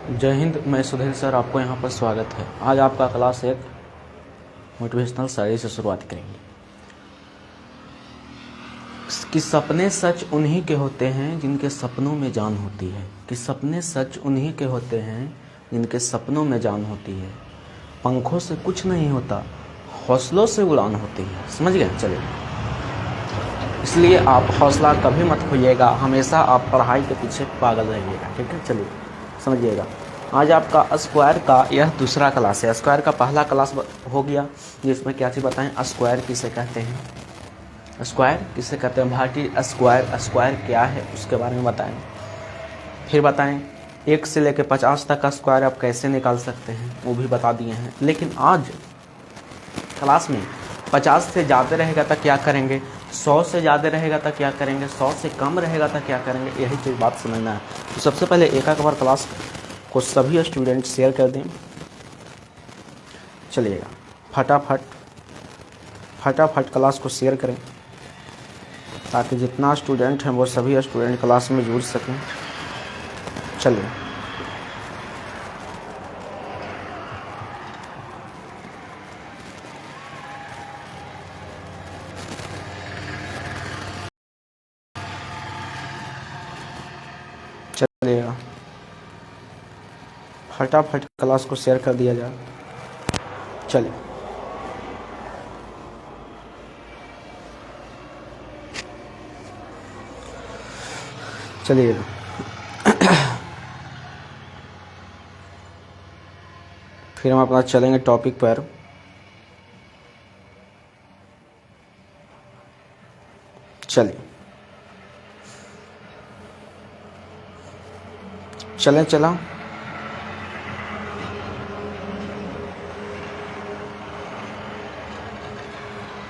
जय हिंद। मैं सुधीर सर, आपको यहाँ पर स्वागत है। आज आपका क्लास एक मोटिवेशनल शायरी से शुरुआत करेंगे कि सपने सच उन्हीं के होते हैं जिनके सपनों में जान होती है। कि सपने सच उन्हीं के होते हैं जिनके सपनों में जान होती है। पंखों से कुछ नहीं होता, हौसलों से उड़ान होती है। समझ गए? चलिए, इसलिए आप हौसला कभी मत खोइएगा, हमेशा आप पढ़ाई के पीछे पागल रहिएगा। ठीक है, चलिए समझिएगा। आज आपका स्क्वायर का यह दूसरा क्लास है। स्क्वायर का पहला क्लास हो गया जिसमें क्या चीज़ बताएं, स्क्वायर किसे कहते हैं, स्क्वायर किसे कहते हैं, भारतीय स्क्वायर, स्क्वायर क्या है उसके बारे में बताएं। फिर बताएं 1 से लेकर 50 तक का स्क्वायर आप कैसे निकाल सकते हैं, वो भी बता दिए हैं। लेकिन आज क्लास में 50 से ज़्यादा रहेगा तो क्या करेंगे, 100 से ज़्यादा रहेगा तो क्या करेंगे, 100 से कम रहेगा तो क्या करेंगे, यही चीज़ बात समझना है। तो सबसे पहले एक बार क्लास को सभी स्टूडेंट शेयर कर दें। चलिएगा, फटाफट क्लास को शेयर करें ताकि जितना स्टूडेंट हैं वो सभी स्टूडेंट क्लास में जुड़ सकें। चलिए, चलिएगा, फटाफट क्लास को शेयर कर दिया जाए। चलिए, चलिएगा फिर हम अपना चलेंगे टॉपिक पर। चलिए, चला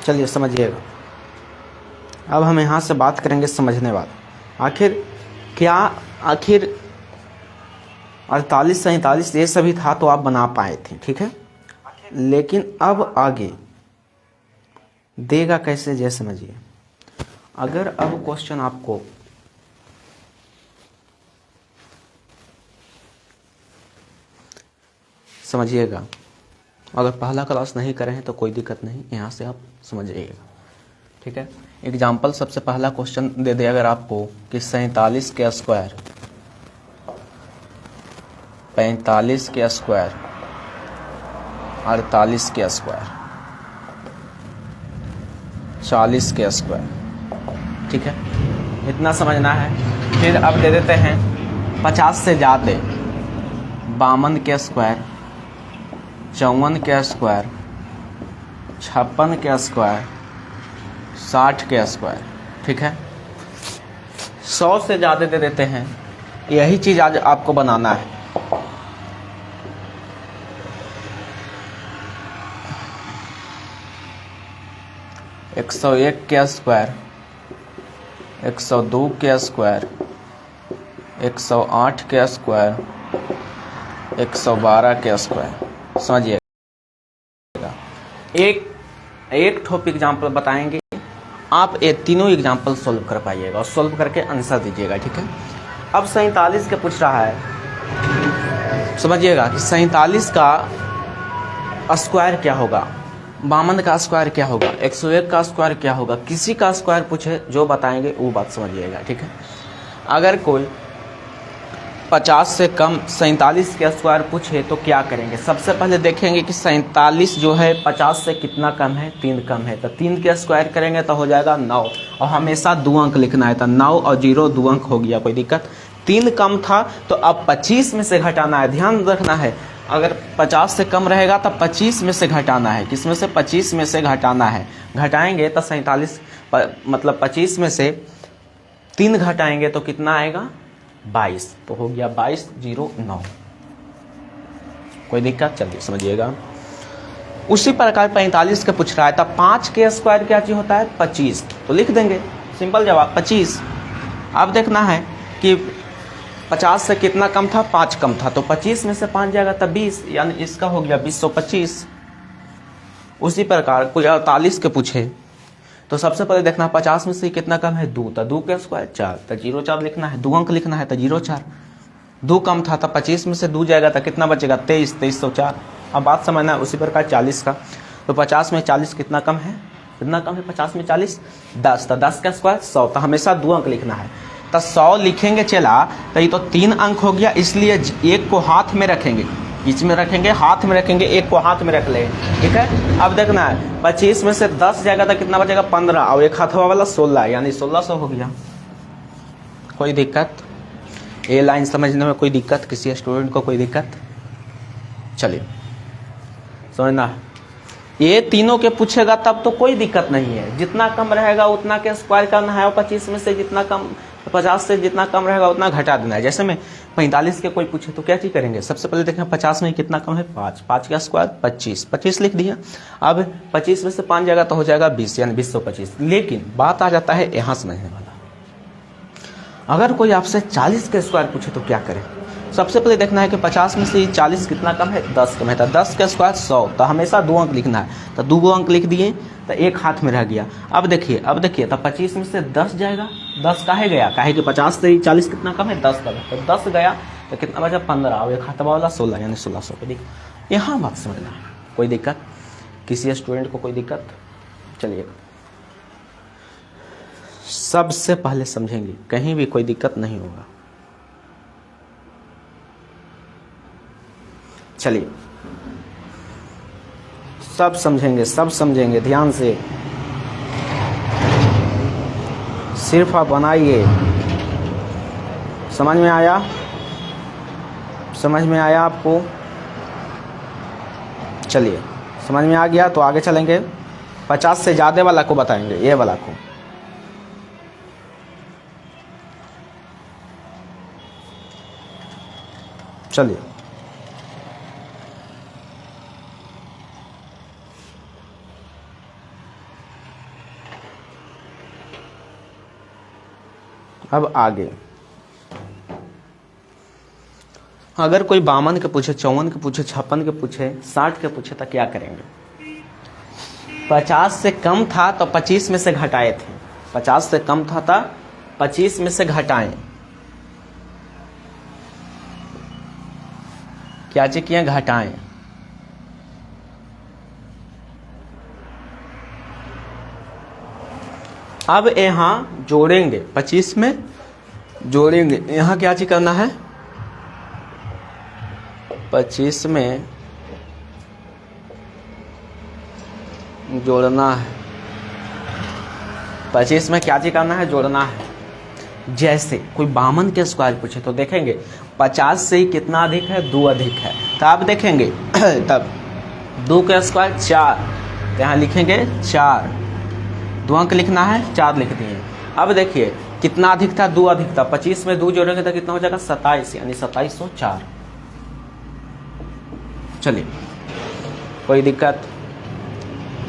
चलिए समझिएगा। अब हम यहाँ से बात करेंगे समझने वाला। आखिर 48 47 ये सभी था तो आप बना पाए थे, ठीक है। लेकिन अब आगे देगा कैसे, ये समझिए। अगर अब क्वेश्चन आपको समझिएगा, अगर पहला क्लास नहीं करें हैं तो कोई दिक्कत नहीं, यहाँ से आप समझिएगा, ठीक है। एग्जाम्पल सबसे पहला क्वेश्चन दे दे अगर आपको कि 47 के स्क्वायर, 45 के स्क्वायर, 48 के स्क्वायर, 40 के स्क्वायर, ठीक है, इतना समझना है। फिर अब दे देते हैं 50 से ज़्यादा, 52 के स्क्वायर, 54 के स्क्वायर, 56 के स्क्वायर, 60 के स्क्वायर, ठीक है। 100 से ज़्यादा दे देते हैं। यही चीज़ आज आपको बनाना है। एक 101 के स्क्वायर, 102 के स्क्वायर, 108 के स्क्वायर, 112 के स्क्वायर। समझिएगा, एक टॉपिक एग्जाम्पल बताएंगे, आप ये तीनों एग्जाम्पल सोल्व कर पाइएगा और सोल्व करके आंसर दीजिएगा, ठीक है। अब 47 के पूछ रहा है, समझिएगा कि 47 का स्क्वायर क्या होगा, 52 का स्क्वायर क्या होगा, 101 का स्क्वायर क्या होगा। किसी का स्क्वायर पूछे जो बताएंगे वो बात समझिएगा, ठीक है। अगर कोई 50 से कम 47 के स्क्वायर पूछे तो क्या करेंगे। सबसे पहले देखेंगे कि 47 जो है 50 से कितना कम है, 3 कम है, तो 3 के स्क्वायर करेंगे तो हो जाएगा 9, और हमेशा 2 अंक लिखना है, तो 9 और 0 2 अंक हो गया, कोई दिक्कत। 3 कम था तो अब 25 में से घटाना है, ध्यान रखना है। अगर 50 से कम रहेगा तो 25 में से घटाना है। किस में से? 25 में से घटाना है। घटाएंगे तो 47 मतलब 25 में से 3 घटाएंगे तो कितना आएगा, 22, तो हो गया 22 0 9। कोई दिक्कत? चलिए समझिएगा। उसी प्रकार 45 के पूछ रहा है, तब 5 के स्क्वायर क्या चीज होता है, 25, तो लिख देंगे सिंपल जवाब 25। अब देखना है कि 50 से कितना कम था, 5 कम था, तो 25 में से 5 जाएगा तब 20, यानी इसका हो गया 225। उसी प्रकार कोई 48 के पूछे तो सबसे पहले देखना 50 में से कितना कम है, 2, तो 2 के स्क्वायर 4, तो 0 4 लिखना है, 2 अंक लिखना है तो 0 4। दो कम था, 25 में से 2 जाएगा तो कितना बचेगा 23, 23 तो 4। अब बात समझना है। उसी प्रकार 40 का, तो 50 में 40 कितना कम है, कितना कम है 50 में 40, 10, तो 10 का स्क्वायर 100, तो हमेशा 2 अंक लिखना है। तो 100 लिखेंगे चला तो ये तो 3 अंक हो गया, इसलिए एक को हाथ में रखेंगे, बीच में रखेंगे, हाथ में रखेंगे, एक को हाथ में रख लेंगे, ठीक है। अब देखना है 25 में से 10 जाएगा तो कितना बचेगा 15, और एक हाथवा वाला 16, यानी 1600 हो गया। कोई दिक्कत, ये लाइन समझने में कोई दिक्कत, किसी स्टूडेंट को कोई दिक्कत? चलिए समझना, ये तीनों के पूछेगा तब तो कोई दिक्कत नहीं है, जितना कम रहेगा उतना के स्क्वायर करना है, और 25 में से जितना कम, 50 से जितना कम रहेगा उतना घटा देना है। जैसे में 45 के कोई पूछे तो क्या चीज करेंगे, सबसे पहले देखें 50 में कितना कम है 5, 5 का स्क्वायर 25, 25 लिख दिया। अब 25 में से 5 जाएगा तो हो जाएगा 20, यानी 2025। लेकिन बात आ जाता है यहाँ समझने वाला, अगर कोई आपसे 40 के स्क्वायर पूछे तो क्या करें। सबसे पहले देखना है कि 50 में से 40 कितना कम है, 10 कम है, तो 10 का स्क्वायर 100, तो हमेशा 2 अंक लिखना है, तो 2 अंक लिख दिए तो एक हाथ में रह गया। अब देखिए तो 25 में से 10 जाएगा, 10 काहे गया, काहे कि 50 से 40 कितना कम है 10 कम है, तो 10 गया तो कितना बचा 15, और एक हाथवा वाला 16, यानी 1600 पे। देखिए यहाँ बात समझना है, कोई दिक्कत किसी स्टूडेंट को, कोई दिक्कत? चलिए सबसे पहले समझेंगे, कहीं भी कोई दिक्कत नहीं होगा। चलिए सब समझेंगे, सब समझेंगे ध्यान से, सिर्फ आप बनाइए। समझ में आया, समझ में आया आपको? चलिए समझ में आ गया तो आगे चलेंगे। 50 से ज़्यादा वाला को बताएंगे, ये वाला को। चलिए अब आगे, अगर कोई 52 के पूछे, 54 के पूछे, 56 के पूछे, 60 के पूछे तो क्या करेंगे। 50 से कम था तो 25 में से घटाए थे, 50 से कम था तो 25 में से घटाएं, क्या चीज किए, घटाएं। अब यहाँ जोड़ेंगे, 25 में जोड़ेंगे, यहाँ क्या चीज करना है, 25 में जोड़ना है, 25 में क्या चीज करना है, जोड़ना है। जैसे कोई 52 के स्क्वायर पूछे तो देखेंगे 50 से ही कितना अधिक है, 2 अधिक है, तो आप देखेंगे तब 2 का स्क्वायर 4, तो यहाँ लिखेंगे 4, 2 अंक लिखना है, 4 लिख दिए। अब देखिए कितना अधिक था, 2 अधिक था, 25 में 2 जोड़ेंगे तो कितना हो जाएगा 27, यानी 2704। चलिए कोई दिक्कत?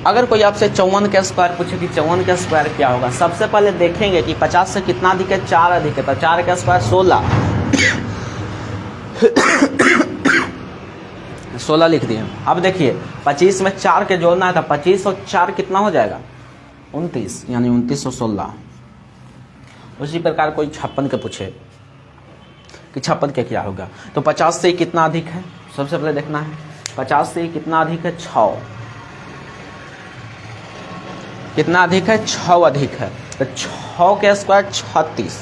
अगर कोई आपसे 54 का स्क्वायर पूछे कि 54 का स्क्वायर क्या होगा, सबसे पहले देखेंगे कि 50 से कितना अधिक है, 4 अधिक है, तो 4 का स्क्वायर 16, 16 लिख दिए। अब देखिए 25 में 4 के जोड़ना है, तो 25 और 4 कितना हो जाएगा 29, यानी 2916। उसी प्रकार कोई 56 के पूछे कि 56 के क्या होगा, तो 50 से कितना अधिक है, सबसे पहले देखना है 50 से कितना अधिक है, 6, कितना अधिक है, 6 अधिक है, तो 6 के स्क्वायर 36,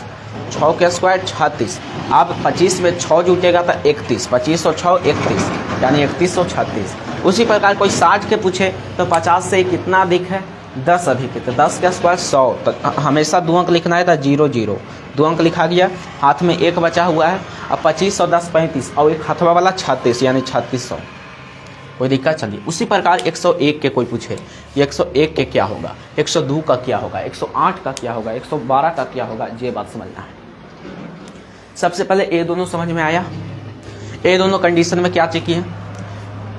6 के स्क्वायर 36। अब 25 में 6 जुटेगा तो 31, 25 और 6 31, यानी 3136। उसी प्रकार कोई 60 के पूछे तो 50 से कितना अधिक है, 10 अधिक है, तो 10 का स्क्वायर 100, तो हमेशा 2 अंक लिखना है, तो 0 0, 2 अंक लिखा गया, हाथ में 1 बचा हुआ है। अब 25 और 10 35, और एक हाथवा वाला 36, यानी 3600। कोई दिक्कत? चलिए उसी प्रकार 101 के कोई पूछे, 101 के क्या होगा, 102 का क्या होगा, 108 का क्या होगा, 112 का क्या होगा, ये बात समझना है। सबसे पहले ये दोनों समझ में आया, ये दोनों कंडीशन में क्या चेक किए।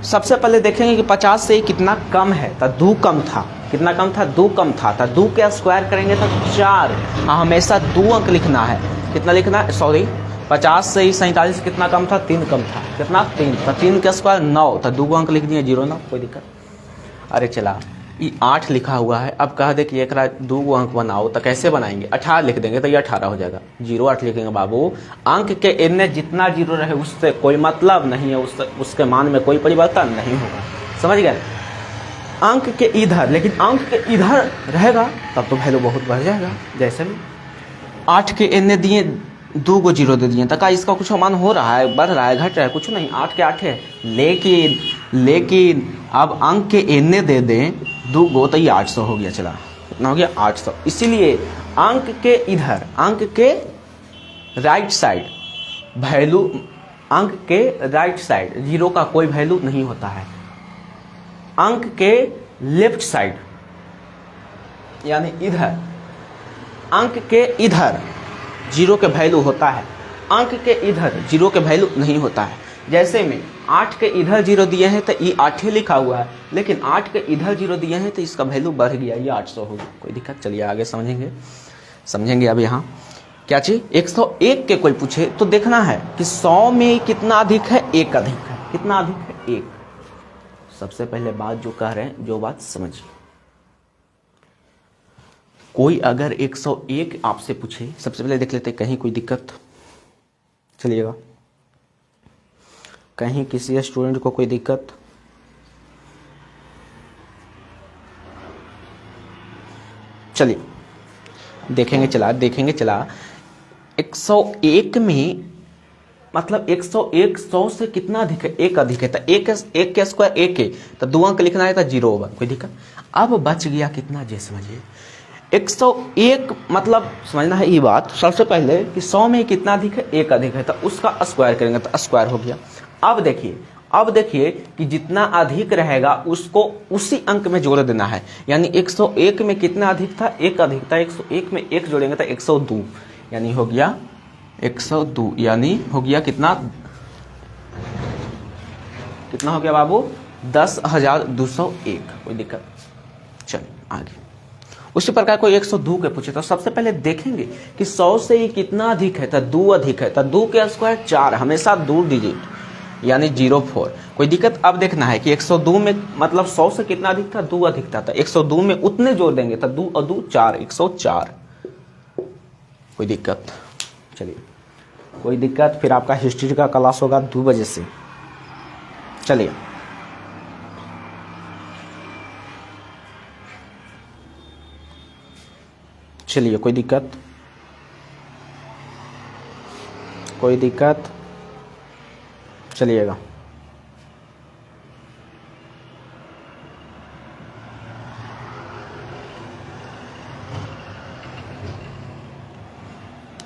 सबसे पहले देखेंगे कि 50 से कितना कम है, तो 2 कम था, कितना कम था, 2 कम था, तो 2 के स्क्वायर करेंगे तो 4, हमेशा 2 अंक लिखना है, कितना लिखना है, सॉरी 50 से ही 47 कितना कम था, 3 कम था, कितना 3, तो 3 का स्क्वायर 9, तो 2 अंक लिख दिए 09। कोई दिक्कत? अरे चला ये 8 लिखा हुआ है। अब कह दे कि एक 2 अंक बनाओ तो कैसे बनाएंगे, 18 लिख देंगे तो ये 18 हो जाएगा। 0 8 लिखेंगे बाबू, अंक के इनने जितना 0 रहे उससे कोई मतलब नहीं है, उसके मान में कोई परिवर्तन नहीं होगा, समझ गए। अंक के इधर, लेकिन अंक के इधर रहेगा तब तो वैल्यू बहुत बढ़ जाएगा। जैसे भी 8 के इनने दिए 2 को 0 दे दिए तो क्या इसका कुछ मान हो रहा है, बढ़ रहा है, घट रहा है, कुछ नहीं, 8 के 8 है। लेकिन अब अंक के इनने दे दें 2 को तो ये 800 हो गया। चला कितना हो गया, 800। इसीलिए अंक के इधर, अंक के राइट साइड वैल्यू, अंक के राइट साइड 0 का कोई वैल्यू नहीं होता है। अंक के लेफ्ट साइड यानी इधर, अंक के इधर 0 के वैल्यू होता है, अंक के इधर 0 के वैल्यू नहीं होता है। जैसे में 8 के इधर 0 दिए हैं तो ये 8 ही लिखा हुआ है, लेकिन 8 के इधर 0 दिए हैं तो इसका वैल्यू बढ़ गया, ये 800 हो गया। कोई दिक्कत, चलिए आगे समझेंगे। अब यहाँ क्या चीज, 101 के कोई पूछे तो देखना है कि 100 में कितना अधिक है, 1 अधिक है। कितना अधिक है, 1। सबसे पहले बात जो कह रहे हैं, जो बात समझिए। कोई अगर 101 आपसे पूछे, सबसे पहले देख लेते कहीं कोई दिक्कत, चलिएगा, कहीं किसी स्टूडेंट को कोई दिक्कत, चलिए देखेंगे चला 101 में मतलब 101 100 से कितना अधिक है, 1 अधिक है। तो 1 के स्क्वायर 1 है तो 2 अंक लिखना है तो 0 होगा, कोई दिक्कत। अब बच गया कितना, जे समझिए 101 मतलब समझना है ये बात। सबसे पहले कि 100 में कितना अधिक है, 1 अधिक है, तो उसका स्क्वायर करेंगे तो स्क्वायर हो गया। अब देखिए कि जितना अधिक रहेगा उसको उसी अंक में जोड़ देना है। यानी 101 में कितना अधिक था, 1 अधिक था, 101 में 1 जोड़ेंगे तो 102, यानी हो गया 102, यानी हो गया कितना हो गया बाबू, 10,201। कोई दिक्कत, चलिए आगे। उसी प्रकार कोई 102 के पूछे तो सबसे पहले देखेंगे कि 100 से ये कितना अधिक है, तो 2 अधिक है, तो 2 के स्क्वायर 4, हमेशा 2 डिजिट यानी 04। कोई दिक्कत। अब देखना है कि 102 में मतलब 100 से कितना अधिक था, 2 अधिक था, तो 102 में उतने जोड़ देंगे तो 2 और 2 4, 104। कोई दिक्कत, चलिए कोई दिक्कत। फिर आपका हिस्ट्री का क्लास होगा 2 बजे से, चलिए कोई दिक्कत, चलिएगा।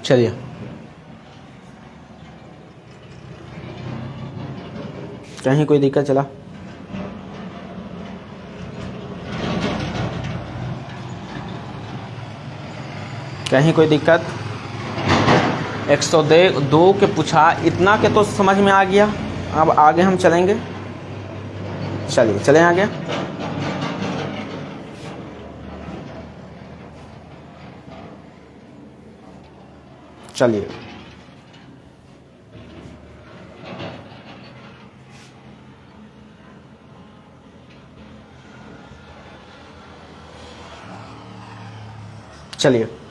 चलिए कहीं कोई दिक्कत, चला कहीं कोई दिक्कत। 102 के पूछा, इतना के तो समझ में आ गया। अब आगे हम चलेंगे, चलिए चलें आगे। चलिए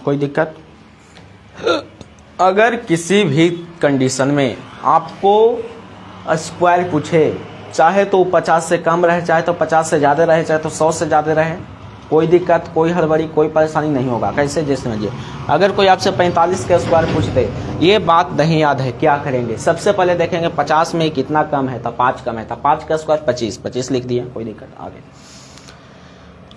कोई दिक्कत। अगर किसी भी कंडीशन में आपको स्क्वायर पूछे, चाहे तो 50 से कम रहे, चाहे तो 50 से ज़्यादा रहे, चाहे तो 100 से ज़्यादा रहे, कोई दिक्कत, कोई हड़बड़ी, कोई परेशानी नहीं होगा। कैसे, जैसे समझिए, अगर कोई आपसे 45 के स्क्वायर पूछते, ये बात नहीं याद है, क्या करेंगे, सबसे पहले देखेंगे 50 में कितना कम है, तो 5 कम है, तो 5 का स्क्वायर 25 लिख दिया, कोई दिक्कत। आगे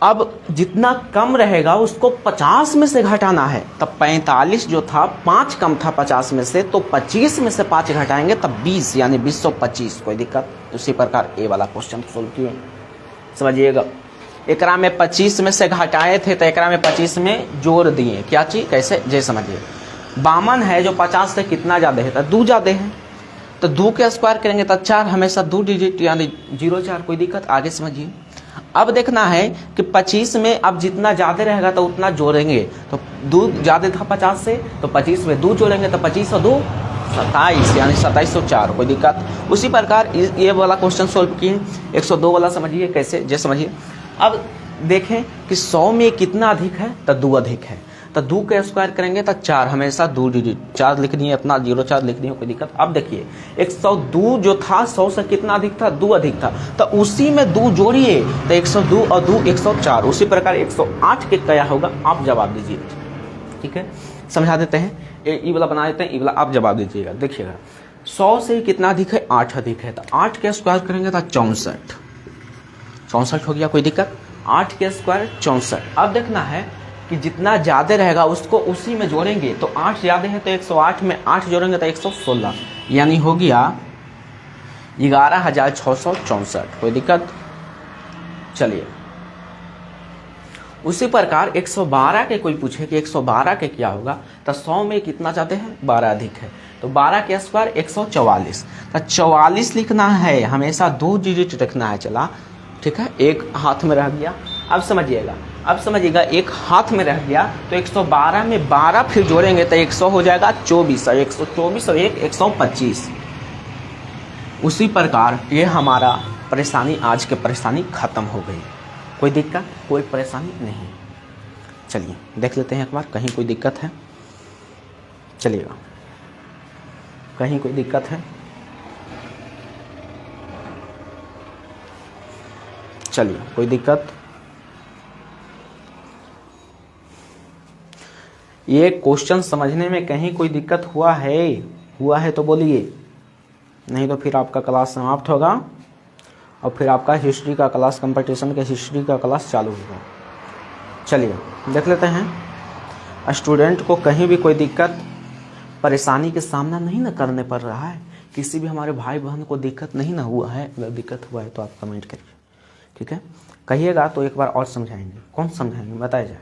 अब जितना कम रहेगा उसको 50 में से घटाना है, तब 45 जो था 5 कम था 50 में से, तो 25 में से 5 घटाएंगे तब 20, यानी 225। कोई दिक्कत। उसी प्रकार ए वाला क्वेश्चन सोल्व किए, समझिएगा। एकरा में 25 में से घटाए थे तो एकरा में 25 में जोड़ दिए, क्या चीज, कैसे, जैसे समझिए। बामन है जो 50 से कितना ज़्यादा है, तो 2 ज़्यादा है, तो 2 के स्क्वायर करेंगे तो 4, हमेशा 2 डिजिट यानी 04। कोई दिक्कत, आगे समझिए। अब देखना है कि 25 में अब जितना ज़्यादा रहेगा तो उतना जोड़ेंगे, तो 2 ज़्यादा था 50 से, तो 25 में 2 जोड़ेंगे तो 25 और 2 27, यानी 2704। कोई दिक्कत। उसी प्रकार ये वाला क्वेश्चन सोल्व किए। 102 वाला समझिए कैसे, जैसे समझिए। अब देखें कि 100 में कितना अधिक है तो 2 अधिक है, तो 2 का स्क्वायर करेंगे तो 4, हमेशा 2 डिजिट 4 लिख दिए, अपना 0 4 लिख दिए, कोई दिक्कत। अब देखिए 102 जो था 100 से कितना अधिक था, 2 अधिक था, तो उसी में 2 जोड़िए तो 102 और 2 104। उसी प्रकार 108 के क्या होगा, आप जवाब दीजिए। ठीक है, समझा देते हैं, ई वाला बना देते हैं, ई वाला आप जवाब दीजिएगा। देखिएगा 100 से कितना अधिक है, 8 अधिक है, तो 8 के स्क्वायर करेंगे तो 64 हो गया, कोई दिक्कत। 8 के स्क्वायर 64। अब देखना है कि जितना ज़्यादा रहेगा उसको उसी में जोड़ेंगे, तो 8 ज़्यादा है तो 108 में 8 जोड़ेंगे तो 116, यानी हो गया 11,664, कोई दिक्कत। चलिए उसी प्रकार 112 के कोई पूछे कि 112 के क्या होगा, तो 100 में कितना ज़्यादा है, 12 अधिक है, तो 12 के स्क्वायर 144, तो 44 लिखना है, हमेशा 2 डिजिट रखना है। चला ठीक है, एक हाथ में रह गया। अब समझिएगा एक हाथ में रह गया तो 112 में 12 फिर जोड़ेंगे तो 100 हो जाएगा 24, और 124 और 125। उसी प्रकार ये हमारा परेशानी, आज की परेशानी खत्म हो गई। कोई दिक्कत, कोई परेशानी नहीं। चलिए देख लेते हैं एक बार, कहीं कोई दिक्कत है। चलिएगा, कहीं कोई दिक्कत है। चलिए कोई दिक्कत, ये क्वेश्चन समझने में कहीं कोई दिक्कत हुआ है तो बोलिए, नहीं तो फिर आपका क्लास समाप्त होगा और फिर आपका हिस्ट्री का क्लास, कंपटीशन के हिस्ट्री का क्लास चालू होगा। चलिए देख लेते हैं, स्टूडेंट को कहीं भी कोई दिक्कत परेशानी के सामना नहीं ना करने पड़ रहा है, किसी भी हमारे भाई बहन को दिक्कत नहीं ना हुआ है। अगर दिक्कत हुआ है तो आप कमेंट करिए, ठीक है, कहिएगा तो एक बार और समझाएंगे। कौन समझाएंगे बताया जाए,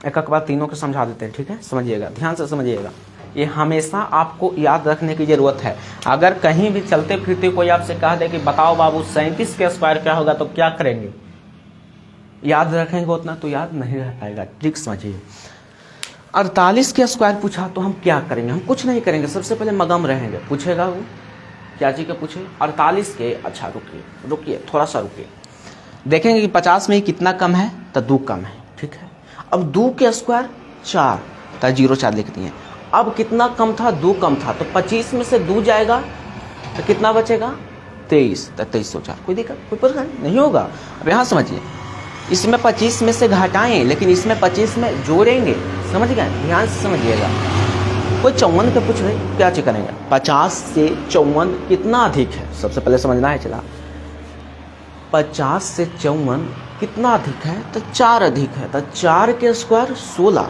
एक बार तीनों को समझा देते हैं। ठीक है, समझिएगा, ध्यान से समझिएगा, ये हमेशा आपको याद रखने की ज़रूरत है। अगर कहीं भी चलते फिरते कोई आपसे कह दे कि बताओ बाबू 37 के स्क्वायर क्या होगा, तो क्या करेंगे, याद रखेंगे उतना तो याद नहीं रह पाएगा। ठीक समझिए, 48 के स्क्वायर पूछा तो हम क्या करेंगे, हम कुछ नहीं करेंगे, सबसे पहले मगम रहेंगे। पूछेगा वो क्या जी के पूछे 48 के, अच्छा रुकिए थोड़ा सा रुकिए, देखेंगे कि 50 में कितना कम है, तो 2 कम है। ठीक है, अब 2 के स्क्वायर 4, तो 0 4 लिख दिए। अब कितना कम था, 2 कम था, तो 25 में से 2 जाएगा तो कितना बचेगा, 23, तो 2304। कोई दिक्कत, कोई परेशानी नहीं होगा। अब यहाँ समझिए, इसमें 25 में से घटाएं, लेकिन इसमें 25 में जोड़ेंगे। समझ गए, ध्यान से समझिएगा। कोई 54 का पूछ रहे, क्या चीज करेंगे, 50 से 54 कितना अधिक है, सबसे पहले समझना है। चला 50 से 54 कितना अधिक है, तो 4 अधिक है, तो 4 के स्क्वायर 16।